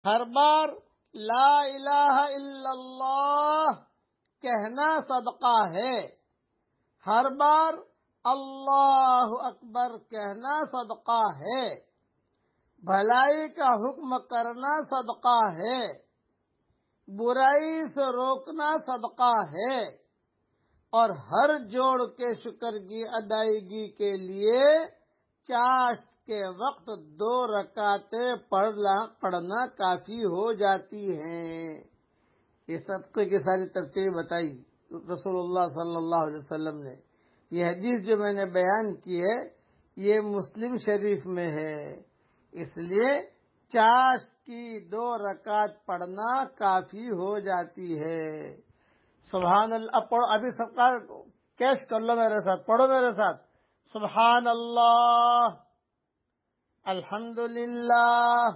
ہر بار لا الہ الا اللہ کہنا صدقہ ہے، ہر بار اللہ اکبر کہنا صدقہ ہے، بھلائی کا حکم کرنا صدقہ ہے، برائی سے روکنا صدقہ ہے، اور ہر جوڑ کے شکر کی ادائیگی کے لیے چاشت کے وقت 2 رکعتیں پڑھنا کافی ہو جاتی ہیں۔ یہ صدقے کی ساری ترتیب بتائی رسول اللہ صلی اللہ علیہ وسلم نے۔ یہ حدیث جو میں نے بیان کی ہے یہ مسلم شریف میں ہے، اس لیے چاشت کی 2 رکعت پڑھنا کافی ہو جاتی ہے۔ سبحان اللہ، اب پڑھو، ابھی سب کا کیش کر لو میرے ساتھ، پڑھو میرے ساتھ، سبحان اللہ، الحمدللہ،